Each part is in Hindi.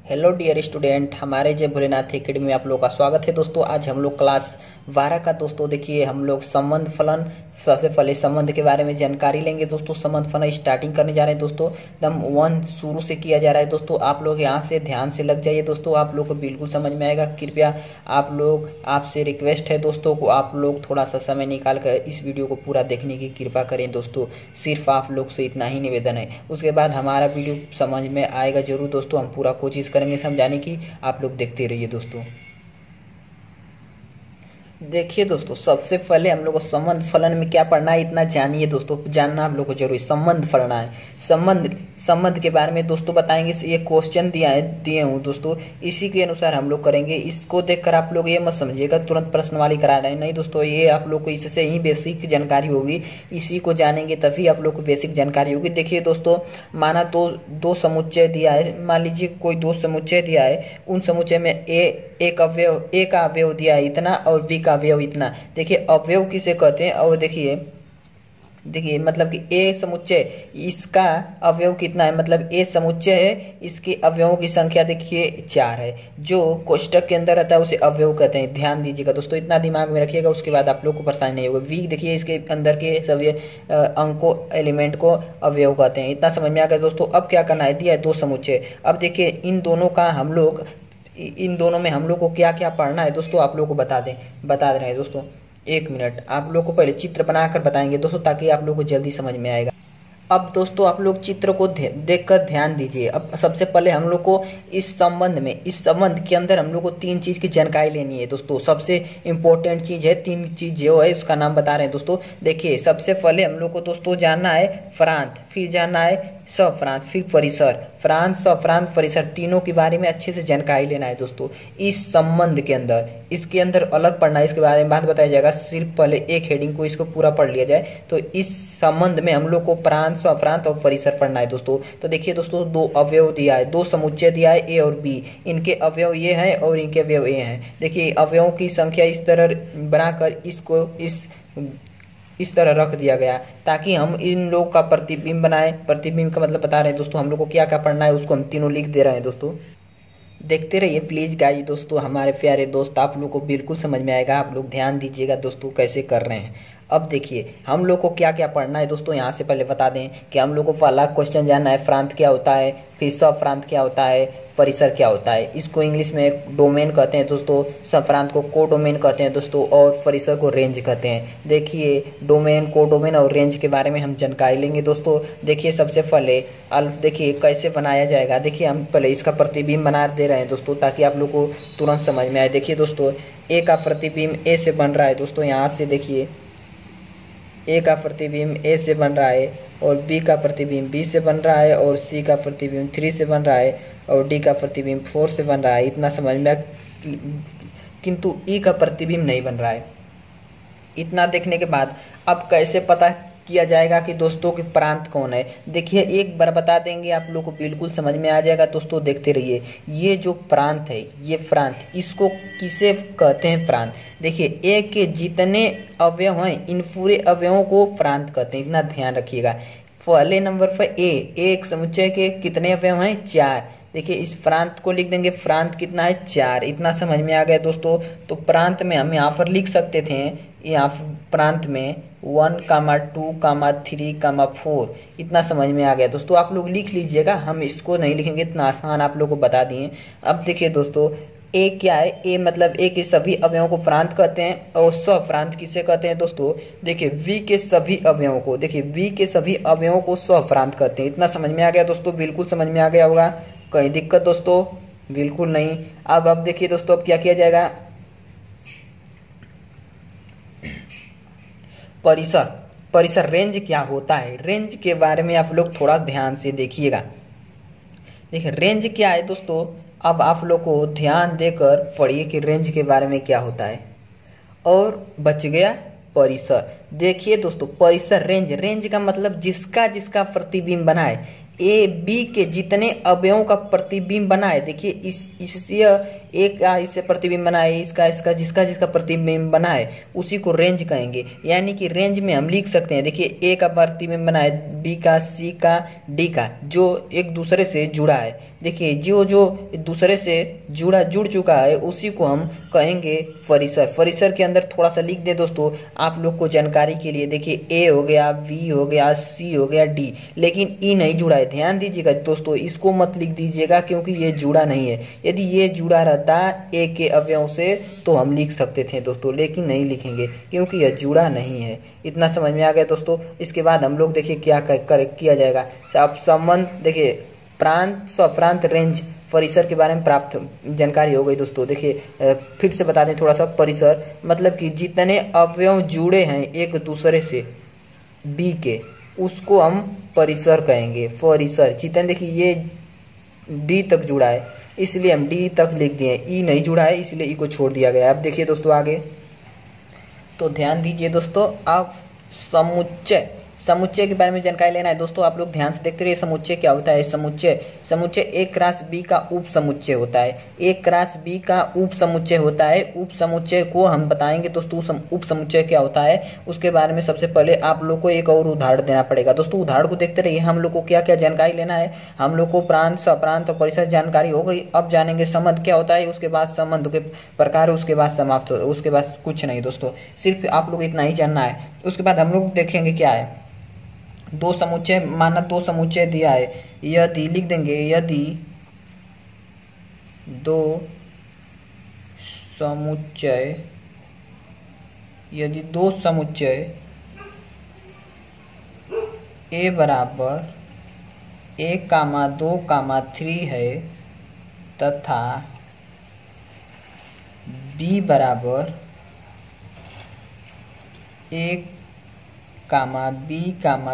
हेलो डियर स्टूडेंट, हमारे जय भोलेनाथ एकेडमी में आप लोग का स्वागत है। दोस्तों आज हम लोग क्लास 12 का दोस्तों देखिए हम लोग संबंध फलन सबसे पहले संबंध के बारे में जानकारी लेंगे। दोस्तों संबंध फलन स्टार्टिंग करने जा रहे हैं। दोस्तों एकदम 1 शुरू से किया जा रहा है। दोस्तों आप लोग यहाँ से ध्यान से लग जाइए। दोस्तों आप लोग को बिल्कुल समझ में आएगा। कृपया आपसे रिक्वेस्ट है दोस्तों को आप लोग थोड़ा सा समय निकाल कर इस वीडियो को पूरा देखने की कृपा करें। दोस्तों सिर्फ आप लोग से इतना ही निवेदन है। उसके बाद हमारा वीडियो समझ में आएगा जरूर। दोस्तों हम पूरा कोशिश करेंगे समझाने की, आप लोग देखते रहिए। दोस्तों देखिए दोस्तों सबसे पहले हम लोग को संबंध फलन में क्या पढ़ना है इतना जानिए। दोस्तों जानना आप लोग को जरूरी संबंध पढ़ना है। संबंध के बारे में दोस्तों बताएंगे। ये क्वेश्चन दिए हूँ दोस्तों, इसी के अनुसार हम लोग करेंगे। इसको देखकर आप लोग ये मत समझिएगा तुरंत प्रश्नवाली करा रहे हैं, नहीं दोस्तों। ये आप लोग को इससे ही बेसिक जानकारी होगी। इसी को जानेंगे तभी आप लोग को बेसिक जानकारी होगी। देखिए दोस्तों माना तो दो समुच्चय दिया है। मान लीजिए कोई दो समुच्चय दिया है, उन समुच्चय में ए का अवयव दिया है इतना और बी का अवयव इतना। देखिए अवयव किसे कहते हैं, और देखिए मतलब कि ए समुच्चय इसका अवयव कितना है, मतलब ए समुच्चय है, इसके अवयवों की संख्या देखिए 4 है। जो कोष्टक के अंदर रहता है उसे अवयव कहते हैं। ध्यान दीजिएगा दोस्तों, इतना दिमाग में रखिएगा, उसके बाद आप लोग को परेशानी नहीं होगी। वी देखिए इसके अंदर के सभी अंकों एलिमेंट को अवयव कहते हैं। इतना समझ में आ गया दोस्तों। अब क्या करना है, दिया है दो समुच्चय। अब देखिए इन दोनों में हम लोग को क्या क्या पढ़ना है दोस्तों, आप लोग को बता दे रहे हैं दोस्तों। 1 मिनट, आप लोग को पहले चित्र बनाकर बताएंगे दोस्तों, ताकि आप लोग को जल्दी समझ में आएगा। अब दोस्तों आप लोग चित्र को देखकर ध्यान दीजिए। अब सबसे पहले हम लोग को इस संबंध के अंदर हम लोग को 3 चीज की जानकारी लेनी है दोस्तों। सबसे इंपॉर्टेंट चीज है, 3 चीज जो है उसका नाम बता रहे हैं दोस्तों। देखिए सबसे पहले हम लोग को दोस्तों जानना है प्रांत, फिर जानना है सप्रांत, फिर परिसर। प्रांत, सप्रांत, परिसर तीनों के बारे में अच्छे से जानकारी लेना है दोस्तों। इस संबंध के अंदर इसके अंदर अलग पढ़ना है, इसके बारे में बात बताया जाएगा। सिर्फ पहले एक हेडिंग को इसको पूरा पढ़ लिया जाए तो इस संबंध में हम लोग को प्रांत, सप्रांत और परिसर पढ़ना है दोस्तों। तो देखिए दोस्तों 2 अवयव दिया है, 2 समुच्चय दिया है ए और बी। इनके अवयव ये हैं और इनके अवयव ये हैं। देखिए अवयवों की संख्या इस तरह बनाकर इसको इस तरह रख दिया गया ताकि हम इन लोग का प्रतिबिंब बनाए। प्रतिबिंब का मतलब बता रहे हैं दोस्तों, हम लोग को क्या क्या पढ़ना है उसको हम तीनों लिख दे रहे हैं दोस्तों। देखते रहिए प्लीज गाइस दोस्तों, हमारे प्यारे दोस्त, आप लोग को बिल्कुल समझ में आएगा। आप लोग ध्यान दीजिएगा दोस्तों कैसे कर रहे हैं। अब देखिए हम लोग को क्या क्या पढ़ना है दोस्तों। यहाँ से पहले बता दें कि हम लोग को पहला क्वेश्चन जानना है प्रांत क्या होता है, फिर सप्रांत क्या होता है, परिसर क्या होता है। इसको इंग्लिश में एक डोमेन कहते हैं दोस्तों, सप्रांत को कोडोमेन कहते हैं दोस्तों, और परिसर को रेंज कहते हैं। देखिए डोमेन, कोडोमेन और रेंज के बारे में हम जानकारी लेंगे दोस्तों। देखिए सबसे पहले देखिए कैसे बनाया जाएगा। देखिए हम पहले इसका प्रतिबिंब बना दे रहे हैं दोस्तों ताकि आप लोग को तुरंत समझ में आए। देखिए दोस्तों ए का प्रतिबिंब ए से बन रहा है दोस्तों। यहाँ से देखिए ए का प्रतिबिंब ए से बन रहा है, और बी का प्रतिबिंब बी से बन रहा है, और सी का प्रतिबिंब 3 से बन रहा है, और डी का प्रतिबिंब 4 से बन रहा है। इतना समझ में, किंतु ई का प्रतिबिंब नहीं बन रहा है। इतना देखने के बाद अब कैसे पता किया जाएगा कि दोस्तों कि प्रांत कौन है। देखिए एक बार बता देंगे आप लोग को बिल्कुल समझ में आ जाएगा दोस्तों। देखते रहिए ये जो प्रांत है, ये प्रांत, इसको किसे कहते हैं प्रांत। देखिए ए के जितने अवयव हैं इन पूरे अवयवों को प्रांत कहते हैं। इतना ध्यान रखिएगा। पहले नंबर पर एक समुच्चय के कितने अवयव हैं, 4। देखिए इस प्रांत को लिख देंगे, प्रांत कितना है, 4। इतना समझ में आ गया दोस्तों। तो प्रांत में हम यहाँ पर लिख सकते थे, यहाँ प्रांत में 1, 2, 3, 4। इतना समझ में आ गया दोस्तों। आप लोग लिख लीजिएगा, हम इसको नहीं लिखेंगे, इतना आसान आप लोग को बता दिए। अब देखिए दोस्तों ए क्या है, ए मतलब ए के सभी अवयवों को प्रांत कहते हैं, और सप्रांत किसे कहते हैं दोस्तों। देखिए वी के सभी अवयवों को, देखिए वी के सभी अवयवों को सप्रांत कहते हैं। इतना समझ में आ गया दोस्तों, बिल्कुल समझ में आ गया होगा। कहीं दिक्कत दोस्तों, बिल्कुल नहीं। अब देखिए दोस्तों अब क्या किया जाएगा, परिसर रेंज क्या होता है। रेंज के बारे में आप लोग थोड़ा ध्यान से देखिएगा। देखिए रेंज क्या है दोस्तों, अब आप लोग को ध्यान देकर पढ़िए कि रेंज के बारे में क्या होता है। और बच गया परिसर। देखिए दोस्तों परिसर, रेंज का मतलब जिसका प्रतिबिंब बना है। ए बी के जितने अवयवों का प्रतिबिंब बना है। देखिए इससे एक का इससे प्रतिबिंब बना है, इसका जिसका प्रतिबिंब बना है उसी को रेंज कहेंगे। यानी कि रेंज में हम लिख सकते हैं, देखिए ए का प्रतिबिंब बना है, बी का, सी का, डी का, जो एक दूसरे से जुड़ा है। देखिए जो जो दूसरे से जुड़ चुका है उसी को हम कहेंगे परिसर। परिसर के अंदर थोड़ा सा लिख दे दोस्तों आप लोग को जानकारी के लिए। देखिए ए हो गया, बी हो गया, सी हो गया, डी, लेकिन ई नहीं जुड़ा है। ध्यान दीजिएगा दोस्तों, इसको मत लिख दीजिएगा क्योंकि ये जुड़ा नहीं है। यदि ये जुड़ा रहता ए के अवयव से तो हम लिख सकते थे दोस्तों, लेकिन नहीं लिखेंगे क्योंकि यह जुड़ा नहीं है। इतना समझ में आ गया दोस्तों। इसके बाद हम लोग देखिए क्या किया जाएगा। अब संबंध देखिए प्रांत, स्वप्रांत, रेंज, परिसर के बारे में प्राप्त जानकारी हो गई दोस्तों। देखिए फिर से बता दें थोड़ा सा। परिसर मतलब कि जितने अवयव जुड़े हैं एक दूसरे से बी के, उसको हम परिसर कहेंगे। परिसर जितने, देखिए ये डी तक जुड़ा है इसलिए हम डी तक लिख दिए। ई नहीं जुड़ा है इसलिए ई को छोड़ दिया गया। अब देखिए दोस्तों आगे, तो ध्यान दीजिए दोस्तों। अब समुच्चय, समुच्चय के बारे में जानकारी लेना है दोस्तों। आप लोग ध्यान से देखते रहिए समुच्चय क्या होता है। समुच्चय एक क्रॉस बी का उप समुच्चय होता है। एक क्रॉस बी का उप समुच्चय होता है। उप समुच्चय को हम बताएंगे दोस्तों उप समुच्चय क्या होता है उसके बारे में। सबसे पहले आप लोग को एक और उदाहरण देना पड़ेगा दोस्तों। उदाहरण को देखते रहिए। हम लोग को क्या क्या जानकारी लेना है। हम लोग को प्रांत, स्वप्रांत और परिसर जानकारी हो गई। अब जानेंगे संबंध क्या होता है, उसके बाद संबंध के प्रकार, उसके बाद समाप्त, उसके बाद कुछ नहीं दोस्तों, सिर्फ आप लोग इतना ही जानना है। उसके बाद हम लोग देखेंगे क्या है। दो समुच्चय, माना दो समुच्चय दिया है। यदि लिख देंगे, यदि दो समुच्चय, यदि दो समुच्चय ए बराबर 1,2,3 है तथा बी बराबर 1, बी,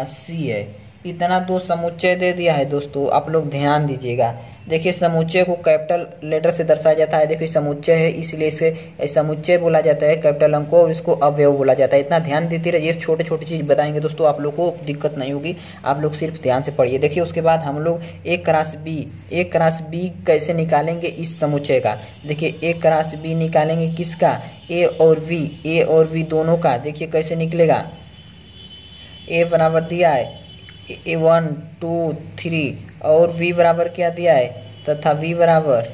सी है। इतना दो समुच्चय दे दिया है दोस्तों। आप लोग ध्यान दीजिएगा। देखिए समुच्चय को कैपिटल लेटर से दर्शाया जाता है। देखिए समुच्चय है इसलिए इसे समुच्चय बोला जाता है कैपिटल अंक को, और इसको अवयव बोला जाता है। इतना ध्यान देते रहिए। छोटे छोटे चीज बताएंगे दोस्तों, आप लोग को दिक्कत नहीं होगी। आप लोग सिर्फ ध्यान से पढ़िए। देखिए उसके बाद हम लोग एक क्रॉस बी कैसे निकालेंगे इस समुच्चय का। देखिए एक क्रॉस बी निकालेंगे किसका, ए और वी दोनों का। देखिए कैसे निकलेगा। ए बराबर दिया है 1, 2, 3 और v बराबर क्या दिया है, तथा v बराबर,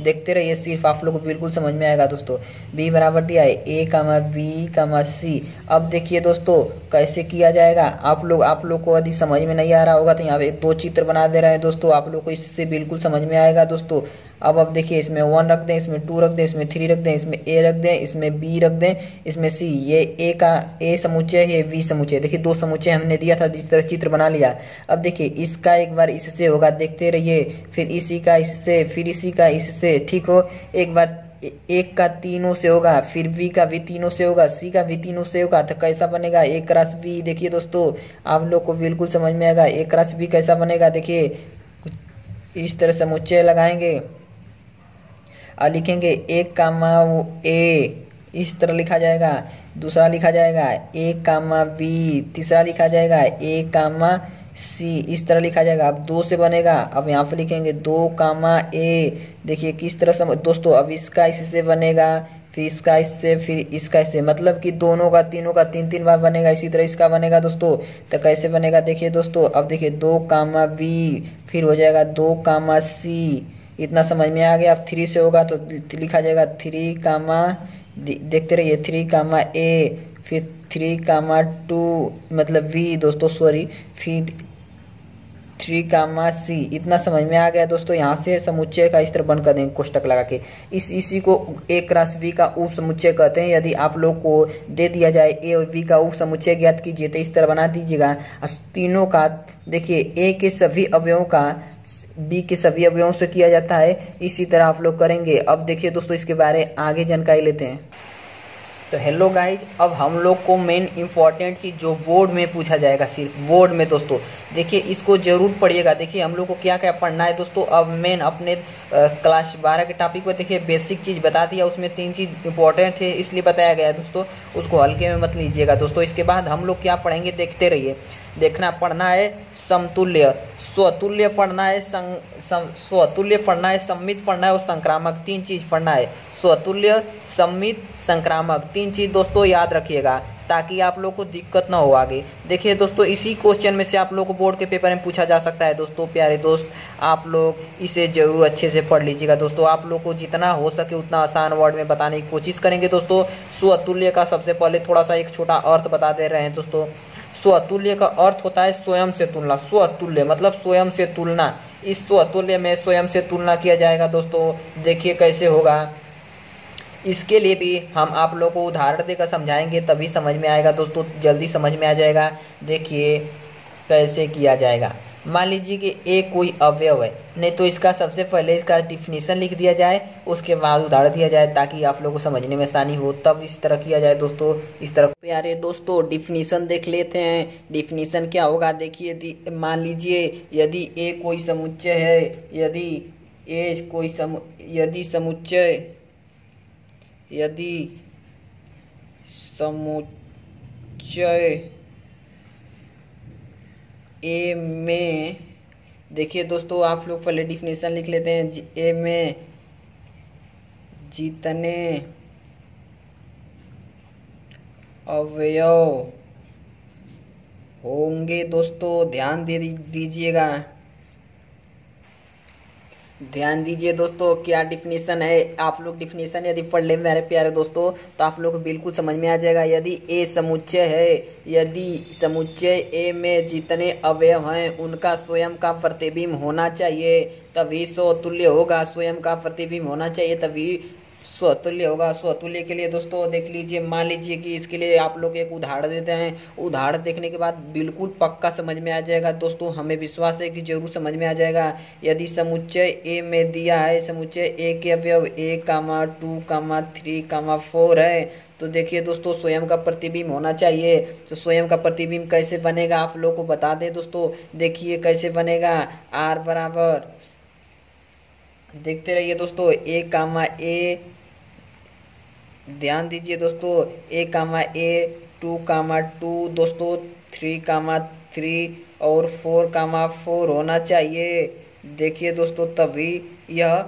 देखते रहिए सिर्फ आप लोग को बिल्कुल समझ में आएगा दोस्तों। b बराबर दिया है a, b, c। अब देखिए दोस्तों कैसे किया जाएगा। आप लोग को यदि समझ में नहीं आ रहा होगा तो यहाँ पे 2 चित्र बना दे रहे हैं दोस्तों। आप लोग को इससे बिल्कुल समझ में आएगा दोस्तों। अब देखिए इसमें 1 रख दें, इसमें 2 रख दें, इसमें 3 रख दें, इसमें a रख दें, इसमें b रख दें, इसमें c। ये a का a समुच्चय है, v समुच्चय। देखिए 2 समुच्चय हमने दिया था, जिस तरह चित्र बना लिया। अब देखिए इसका एक बार इससे होगा, देखते रहिए, फिर इसी का इससे, फिर इसी का इससे, ठीक हो। एक बार एक का तीनों से होगा, फिर v का भी तीनों से होगा, c का भी तीनों से होगा। तो कैसा बनेगा, एक क्रॉस b। देखिए दोस्तों आप लोग को बिल्कुल समझ में आएगा एक क्रॉस b कैसा बनेगा। देखिए इस तरह समुच्चय लगाएंगे और लिखेंगे 1, a, इस तरह लिखा जाएगा। दूसरा लिखा जाएगा a, b, तीसरा लिखा जाएगा a, c, इस तरह लिखा जाएगा। अब 2 से बनेगा। अब यहाँ पे लिखेंगे 2, a। देखिए किस तरह से दोस्तों, अब इसका इससे बनेगा, फिर इसका इससे, फिर इसका इससे, मतलब कि दोनों का तीनों का 3-3 बार बनेगा। इसी तरह इसका बनेगा दोस्तों। तो कैसे बनेगा देखिए दोस्तों। अब देखिए 2, b, फिर हो जाएगा 2, c। इतना समझ में आ गया। अब 3 से होगा तो लिखा जाएगा 3, देखते रहिए 3, a, फिर 3, 2 मतलब v दोस्तों, सॉरी, फिर 3, c। इतना समझ में आ गया दोस्तों। यहाँ से समुच्चय का इस तरह बंद कर देंगे कोष्टक लगा के। इसी को a क्रॉस v का उप समुच्चय कहते हैं। यदि आप लोग को दे दिया जाए a और v का उप समुच्चय ज्ञात कीजिए तो इस तरह बना दीजिएगा। तीनों का देखिए a के सभी अवयवों का b के सभी अवयवों से किया जाता है। इसी तरह आप लोग करेंगे। अब देखिए दोस्तों इसके बारे आगे जानकारी लेते हैं। तो हेलो गाइज, अब हम लोग को मेन इंपॉर्टेंट चीज़ जो बोर्ड में पूछा जाएगा, सिर्फ बोर्ड में दोस्तों, देखिए इसको जरूर पढ़िएगा। देखिए हम लोग को क्या क्या पढ़ना है दोस्तों। अब मेन अपने क्लास 12 के टॉपिक पर देखिए बेसिक चीज़ बता दिया, उसमें 3 चीज़ इंपॉर्टेंट थे इसलिए बताया गया है दोस्तों। उसको हल्के में मत लीजिएगा दोस्तों। इसके बाद हम लोग क्या पढ़ेंगे देखते रहिए। देखना पढ़ना है समतुल्य, स्वतुल्य पढ़ना है, स्वतुल्य पढ़ना है, सम्मित पढ़ना है और संक्रामक, तीन चीज पढ़ना है। स्वतुल्य, सम्मित, संक्रामक, तीन चीज दोस्तों याद रखिएगा ताकि आप लोग को दिक्कत ना हो आगे। देखिए दोस्तों, इसी क्वेश्चन में से आप लोग को बोर्ड के पेपर में पूछा जा सकता है दोस्तों। प्यारे दोस्त, आप लोग इसे जरूर अच्छे से पढ़ लीजिएगा दोस्तों। आप लोग को जितना हो सके उतना आसान वर्ड में बताने की कोशिश करेंगे दोस्तों। स्वतुल्य का सबसे पहले थोड़ा सा एक छोटा अर्थ बता दे रहे हैं दोस्तों। स्वतुल्य का अर्थ होता है स्वयं से तुलना। स्वतुल्य मतलब स्वयं से तुलना। इस स्वतुल्य में स्वयं से तुलना किया जाएगा दोस्तों। देखिए कैसे होगा, इसके लिए भी हम आप लोगों को उदाहरण देकर समझाएंगे तभी समझ में आएगा दोस्तों, जल्दी समझ में आ जाएगा। देखिए कैसे किया जाएगा। मान लीजिए कि ए कोई अवयव है, नहीं तो इसका सबसे पहले इसका डिफिनीशन लिख दिया जाए, उसके बाद उदाहरण दिया जाए ताकि आप लोगों को समझने में आसानी हो, तब इस तरह किया जाए दोस्तों। इस तरह प्यारे दोस्तों डिफिनीशन देख लेते हैं। डिफिनीशन क्या होगा, देखिए मान लीजिए यदि ए कोई समुच्चय है, यदि ए कोई यदि समुच्चय ए में, देखिए दोस्तों आप लोग पहले डिफिनेशन लिख लेते हैं। ए में जितने अवयव होंगे दोस्तों, ध्यान दीजिएगा, ध्यान दीजिए दोस्तों क्या डिफिनीशन है। आप लोग डिफिनीशन यदि पढ़ ले मेरे प्यारे दोस्तों तो आप लोग को बिल्कुल समझ में आ जाएगा। यदि ए समुच्चय है, यदि समुच्चय ए में जितने अवयव हैं उनका स्वयं का प्रतिबिंब होना चाहिए तभी स्वतुल्य होगा। स्वयं का प्रतिबिंब होना चाहिए तभी स्वतुल्य होगा। स्वतुल्य के लिए दोस्तों देख लीजिए, मान लीजिए कि इसके लिए आप लोग एक उदाहरण देते हैं। उदाहरण देखने के बाद बिल्कुल पक्का समझ में आ जाएगा दोस्तों, हमें विश्वास है कि जरूर समझ में आ जाएगा। यदि समुच्चय ए में दिया है, समुच्चय ए के अवयव 1, 2, 3, 4 है, तो देखिए दोस्तों स्वयं का प्रतिबिंब होना चाहिए। तो स्वयं का प्रतिबिंब कैसे बनेगा आप लोग को बता दें दोस्तों। देखिए कैसे बनेगा, आर बराबर, देखते रहिए दोस्तों, ए, ध्यान दीजिए दोस्तों, ए, 2, दोस्तों 3, और 4, होना चाहिए। देखिए दोस्तों तभी यह,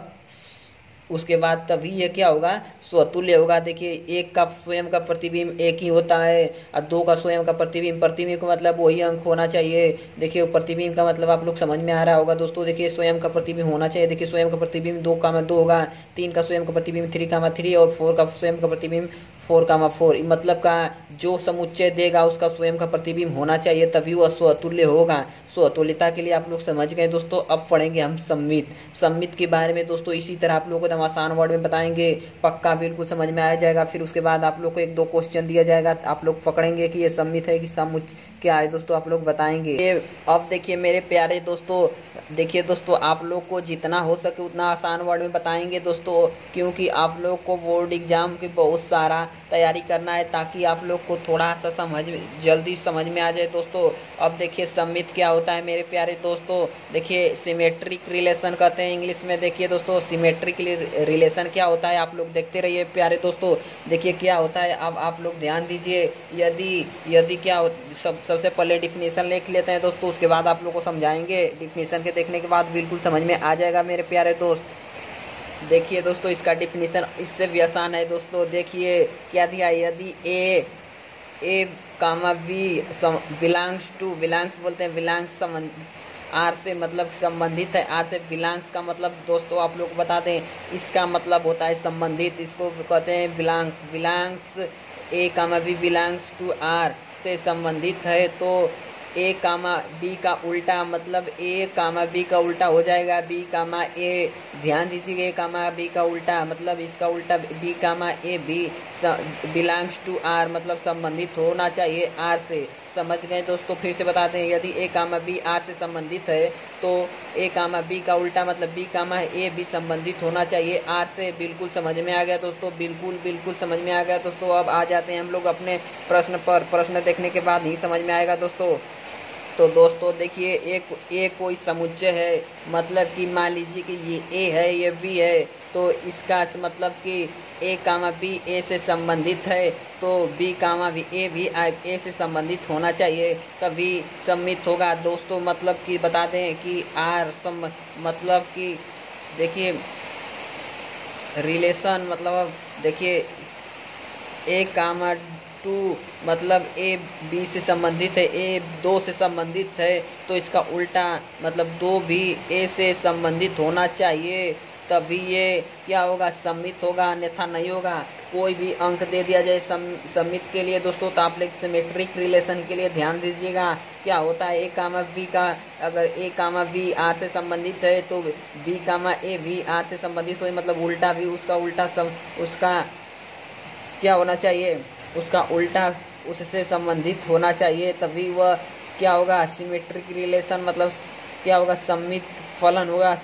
उसके बाद तभी यह क्या होगा, स्वतुल्य होगा। देखिए एक का स्वयं का प्रतिबिंब एक ही होता है और 2 का स्वयं का प्रतिबिंब का मतलब वही अंक होना चाहिए। देखिए प्रतिबिंब का मतलब आप लोग समझ में आ रहा होगा दोस्तों। देखिए स्वयं का प्रतिबिंब होना चाहिए। देखिए स्वयं का प्रतिबिंब 2, होगा, 3 का स्वयं का प्रतिबिंब 3, और 4 का स्वयं का प्रतिबिंब 4, मतलब का जो समुच्चय देगा उसका स्वयं का प्रतिबिंब होना चाहिए तभी वह स्वतुल्य होगा। स्वतुल्यता के लिए आप लोग समझ गए दोस्तों। अब पढ़ेंगे हम सम्मित के बारे में दोस्तों। इसी तरह आप लोगों को आसान वर्ड में बताएंगे, पक्का बिल्कुल समझ में आ जाएगा। फिर उसके बाद आप लोग को 1-2 क्वेश्चन दिया जाएगा, आप लोग पकड़ेंगे कि ये सम्मित है कि समुच्चय क्या है दोस्तों, आप लोग बताएंगे। अब देखिए मेरे प्यारे दोस्तों, देखिए दोस्तों आप लोग को जितना हो सके उतना आसान वर्ड में बताएंगे दोस्तों, क्योंकि आप लोग को बोर्ड एग्जाम की बहुत सारा तैयारी करना है ताकि आप लोग को थोड़ा सा जल्दी समझ में आ जाए दोस्तों। अब देखिए सम्मित क्या होता है मेरे प्यारे दोस्तों। देखिए सिमेट्रिक रिलेशन कहते हैं इंग्लिश में। देखिए दोस्तों सिमेट्रिक रिलेशन क्या होता है, आप लोग देखते रहिए प्यारे दोस्तों। देखिए क्या होता है, अब आप लोग ध्यान दीजिए। यदि क्या सबसे पहले डिफिनीशन लिख लेते हैं दोस्तों, उसके बाद आप लोग को समझाएंगे। डिफिनीशन के देखने के बाद बिल्कुल समझ में आ जाएगा मेरे प्यारे दोस्त। देखिए दोस्तों इसका डिफिनीशन इससे भी आसान है दोस्तों। देखिए क्या दिया, यदि ए कामा बी बिलोंग्स बोलते हैं, बिलोंग्स आर से मतलब संबंधित है। आर से बिलोंग्स का मतलब दोस्तों आप लोग को बता दें, इसका मतलब होता है संबंधित, इसको कहते हैं belongs. A comma B belongs to R से संबंधित है तो ए कामा बी का उल्टा, मतलब ए कामा बी का उल्टा हो जाएगा बी कामा ए। ध्यान दीजिए, ए कामा बी का उल्टा मतलब इसका उल्टा B comma A B belongs to R मतलब संबंधित होना चाहिए आर से। समझ गए दोस्तों, फिर से बताते हैं। यदि ए कामा बी आर से संबंधित है तो ए कामा बी का उल्टा मतलब बी कामा ए भी संबंधित होना चाहिए आर से। बिल्कुल समझ में आ गया दोस्तों, बिल्कुल समझ में आ गया दोस्तों। अब आ जाते हैं हम लोग अपने प्रश्न पर। प्रश्न देखने के बाद ही समझ में आएगा दोस्तों। तो दोस्तों देखिए एक कोई समुच्चय है, मतलब कि मान लीजिए कि ये ए है, ये बी है, तो इसका मतलब कि ए कामा बी ए से संबंधित है, तो बी कामा बी ए भी ए से संबंधित होना चाहिए, तभी सम्मित होगा दोस्तों। मतलब कि बता दें कि आर मतलब कि देखिए रिलेशन, मतलब देखिए ए कामा टू मतलब ए बी से संबंधित है, ए दो से संबंधित है, तो इसका उल्टा मतलब दो भी ए से संबंधित होना चाहिए, तभी ये क्या होगा, सम्मित होगा, अन्यथा नहीं होगा। कोई भी अंक दे दिया जाए सम्मित के लिए दोस्तों, तो आप लोग सिमेट्रिक रिलेशन के लिए ध्यान दीजिएगा। क्या होता है, ए कामा बी का अगर ए कामा बी आर से संबंधित है, तो बी कामा ए भी आर से संबंधित हो, मतलब उल्टा भी उसका उल्टा उसका क्या होना चाहिए, उसका उल्टा उससे संबंधित होना चाहिए, तभी वह क्या होगा, सिमेट्रिक रिलेशन मतलब क्या होगा, सम्मित फलन होगा,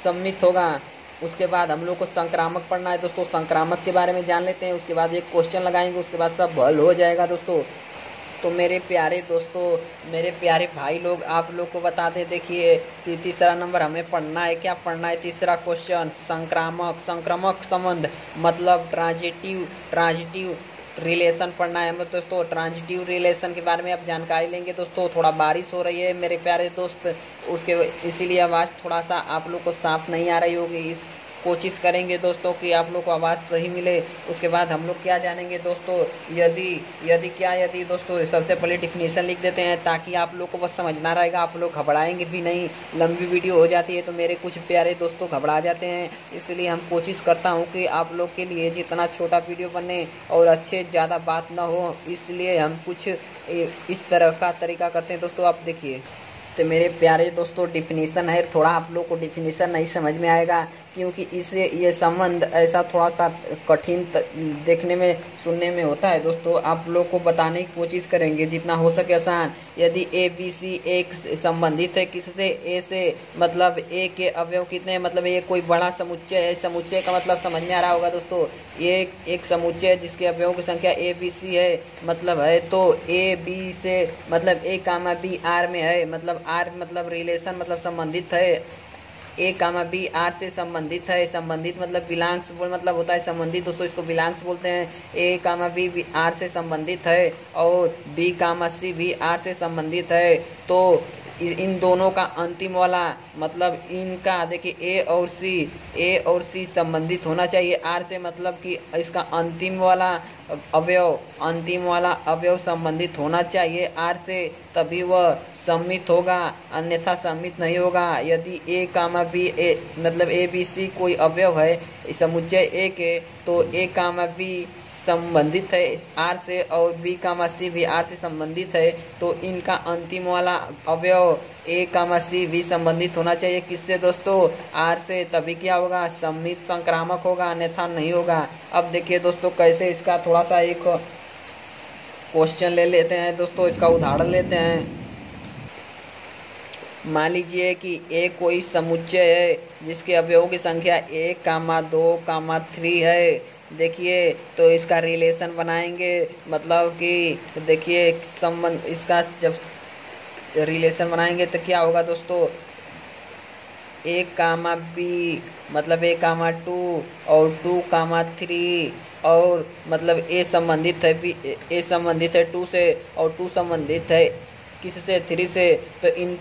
सम्मित होगा। उसके बाद हम लोग को संक्रामक पढ़ना है दोस्तों, संक्रामक के बारे में जान लेते हैं, उसके बाद एक क्वेश्चन लगाएंगे, उसके बाद सब हल हो जाएगा दोस्तों। तो मेरे प्यारे दोस्तों, मेरे प्यारे भाई लोग, आप लोग को बता दें, देखिए कि तीसरा नंबर हमें पढ़ना है, क्या पढ़ना है, तीसरा क्वेश्चन संक्रामक संबंध मतलब ट्रांजिटिव रिलेशन पढ़ना है हमें दोस्तों। ट्रांजिटिव रिलेशन के बारे में आप जानकारी लेंगे दोस्तों। थोड़ा बारिश हो रही है मेरे प्यारे दोस्त, इसीलिए आवाज़ थोड़ा सा आप लोग को साफ नहीं आ रही होगी। इस कोशिश करेंगे दोस्तों कि आप लोग को आवाज़ सही मिले। उसके बाद हम लोग क्या जानेंगे दोस्तों, यदि दोस्तों सबसे पहले डिफिनीशन लिख देते हैं, ताकि आप लोग को बस समझना रहेगा, आप लोग घबराएंगे भी नहीं। लंबी वीडियो हो जाती है तो मेरे कुछ प्यारे दोस्तों घबरा जाते हैं, इसलिए हम कोशिश करता हूँ कि आप लोग के लिए जितना छोटा वीडियो बने और अच्छे ज़्यादा बात ना हो, इसलिए हम कुछ इस तरह का तरीका करते हैं दोस्तों। आप देखिए, तो मेरे प्यारे दोस्तों डिफिनीशन है, थोड़ा आप लोग को डिफिनीशन नहीं समझ में आएगा, क्योंकि इससे ये संबंध ऐसा थोड़ा सा कठिन देखने में सुनने में होता है दोस्तों। आप लोग को बताने की कोशिश करेंगे जितना हो सके आसान। यदि ए बी सी एक संबंधित है किससे, ए से, मतलब ए के अवयव कितने हैं, मतलब ये कोई बड़ा समुच्चय है। समुच्चय का मतलब समझ में आ रहा होगा दोस्तों, ये एक समुच्चय है जिसके अवयवों की संख्या ए बी सी है, मतलब है, तो ए बी से मतलब ए कामा बी आर में है, मतलब आर मतलब रिलेशन मतलब संबंधित है, ए कामा बी आर से संबंधित है। संबंधित मतलब बिलांग्स मतलब होता है संबंधित दोस्तों, इसको बिलांग्स बोलते हैं। ए कामा बी आर से संबंधित है और बी कामा सी भी आर से संबंधित है, तो इन दोनों का अंतिम वाला मतलब इनका देखिए ए और सी संबंधित होना चाहिए आर से, मतलब कि इसका अंतिम वाला अवयव संबंधित होना चाहिए आर से, तभी वह सम्मित होगा, अन्यथा सम्मित नहीं होगा। यदि ए कामा बी मतलब ए बी सी कोई अवयव है समुच्चय ए के, तो ए कामा बी संबंधित है आर से और बी कामा सी भी आर से संबंधित है, तो इनका अंतिम वाला अवयव ए कामा सी भी संबंधित होना चाहिए किससे दोस्तों, आर से, तभी क्या होगा, सम्मित संक्रामक होगा, अन्यथा नहीं होगा। अब देखिए दोस्तों कैसे, इसका थोड़ा सा एक क्वेश्चन ले लेते हैं दोस्तों, इसका उदाहरण लेते हैं। मान लीजिए कि ए कोई समुच्चय है जिसके अवयवों की संख्या 1, 2, 3 है। देखिए तो इसका रिलेशन बनाएंगे, मतलब कि देखिए संबंध, इसका जब रिलेशन बनाएंगे तो क्या होगा दोस्तों, ए कामा बी मतलब ए कामा 2 और 2 कामा 3 और मतलब ए संबंधित है बी, ए संबंधित है 2 से और 2 संबंधित है किससे, 3 से, तो इन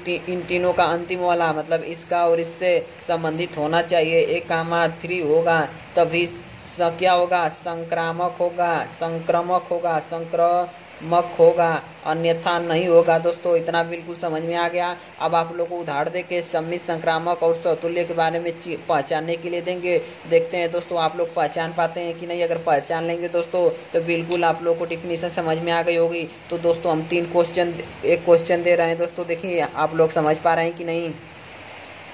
तीनों का अंतिम वाला मतलब इसका और इससे संबंधित होना चाहिए। ए कामा 3 होगा तभी क्या होगा, संक्रामक होगा, अन्यथा नहीं होगा दोस्तों। इतना बिल्कुल समझ में आ गया। अब आप लोग को उदाहरण देके सम्मित, संक्रामक और स्वतुल्य के बारे में पहचानने के लिए देंगे। देखते हैं दोस्तों आप लोग पहचान पाते हैं कि नहीं। अगर पहचान लेंगे दोस्तों तो बिल्कुल आप लोग को डिफिनीशन समझ में आ गई होगी। तो दोस्तों हम एक क्वेश्चन दे रहे हैं दोस्तों, देखिए आप लोग समझ पा रहे हैं कि नहीं।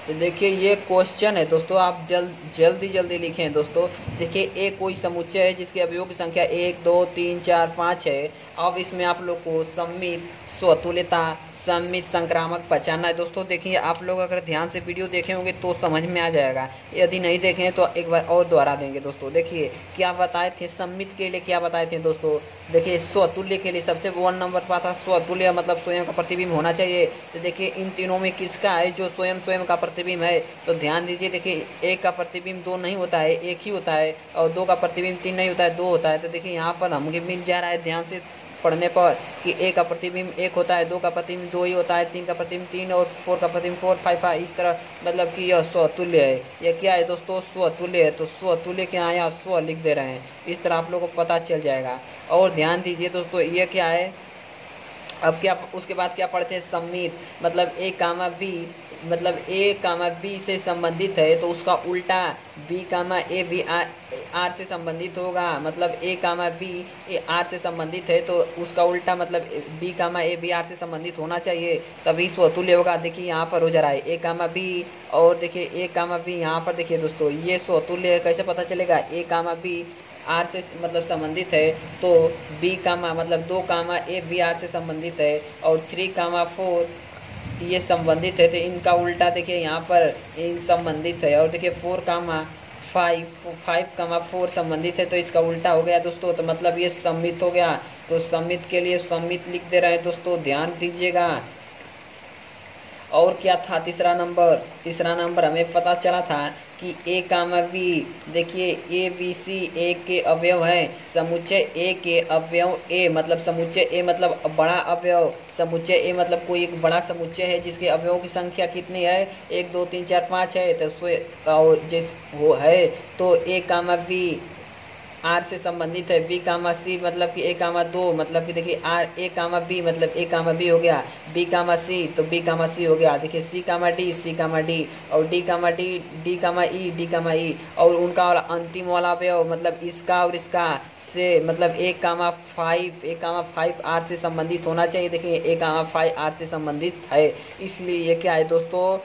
तो देखिए ये क्वेश्चन है दोस्तों, आप जल्दी लिखें दोस्तों। देखिए ए कोई समुच्चय है जिसके अवयवों की संख्या 1, 2, 3, 4, 5 है। अब इसमें आप लोग को सम्मित, स्वतुल्यता, सममित, संक्रामक पहचानना है। दोस्तों देखिए, आप लोग अगर ध्यान से वीडियो देखे होंगे तो समझ में आ जाएगा, यदि नहीं देखे तो एक बार और दोहरा देंगे। दोस्तों देखिए क्या बताए थे, सममित के लिए क्या बताए थे दोस्तों। देखिए स्वतुल्य के लिए सबसे 1 नंबर पर था स्वतुल्य, मतलब स्वयं का प्रतिबिंब होना चाहिए। तो देखिए इन तीनों में किसका है जो स्वयं का प्रतिबिंब है, तो ध्यान दीजिए। देखिए एक का प्रतिबिंब 2 नहीं होता है, एक ही होता है, और 2 का प्रतिबिंब 3 नहीं होता है, 2 होता है। तो देखिए यहाँ पर हमें मिल जा रहा है ध्यान से पढ़ने पर कि ए का प्रतिबिंब 1 होता है, 2 का प्रतिबिंब 2 ही होता है, 3 का प्रतिबिंब 3 और 4 का प्रतिबिंब 4, 5 इस तरह, मतलब कि यह स्वतुल्य है। यह क्या है दोस्तों, स्वतुल्य है। तो स्वतुल्य क्या है, यहाँ स्व लिख दे रहे हैं, इस तरह आप लोगों को पता चल जाएगा। और ध्यान दीजिए दोस्तों, ये क्या है, अब क्या उसके बाद क्या पढ़ते हैं, सम्मित, मतलब ए कामा बी, मतलब ए कामा बी से संबंधित है तो उसका उल्टा B comma A B R से संबंधित होगा। मतलब ए कामा बी ए आर से संबंधित है तो उसका उल्टा मतलब B comma A B R से संबंधित होना चाहिए, तभी स्वतुल्य होगा। देखिए यहाँ पर हो जा रहा है ए कामा बी, और देखिए ए कामा बी यहाँ पर देखिए दोस्तों, ये स्वतुल्य है। कैसे पता चलेगा, ए कामा बी आर से मतलब संबंधित है तो बी कामा मतलब 2 कामा ए बी आर से संबंधित है, और 3 कामा 4 ये संबंधित है। तो इनका उल्टा देखिए यहाँ पर इन संबंधित है, और देखिए 4 कामा 5 संबंधित है तो इसका उल्टा हो गया दोस्तों। तो मतलब ये सम्मित हो गया। तो सम्मित के लिए सम्मित लिख दे रहे हैं दोस्तों, ध्यान दीजिएगा। और क्या था तीसरा नंबर हमें पता चला था कि ए कामा बी, देखिए ए बी सी ए के अवयव हैं, समुच्चय ए के अवयव ए, मतलब समुच्चय ए मतलब बड़ा अवयव, समुच्चय ए मतलब कोई एक बड़ा समुच्चय है जिसके अवयवों की संख्या कितनी है, 1 2 3 4 5 है। तो और जिस वो है तो ए कामा बी आर से संबंधित है, बी कामा सी मतलब कि ए कामा 2, मतलब कि देखिए आर ए कामा बी मतलब ए कामा बी हो गया, बी कामा सी तो बी कामा सी हो गया। देखिए सी कामा डी और डी कामा ई, और उनका वाला अंतिम वाला अवयव मतलब इसका और इसका से मतलब ए कामा 5 आर से संबंधित होना चाहिए। देखिए ए कामा 5 आर से संबंधित है, इसलिए ये क्या है दोस्तों,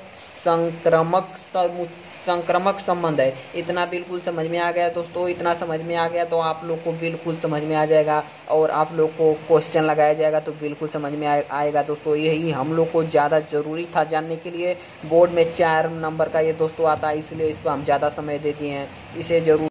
संक्रमक संबंध है। इतना बिल्कुल समझ में आ गया दोस्तों, इतना समझ में आ गया तो आप लोग को बिल्कुल समझ में आ जाएगा, और आप लोग को क्वेश्चन लगाया जाएगा तो बिल्कुल समझ में आएगा दोस्तों। यही हम लोग को ज़्यादा ज़रूरी था जानने के लिए। बोर्ड में 4 नंबर का ये दोस्तों आता है, इसलिए इस पर हम ज़्यादा समय देते हैं, इसे ज़रूर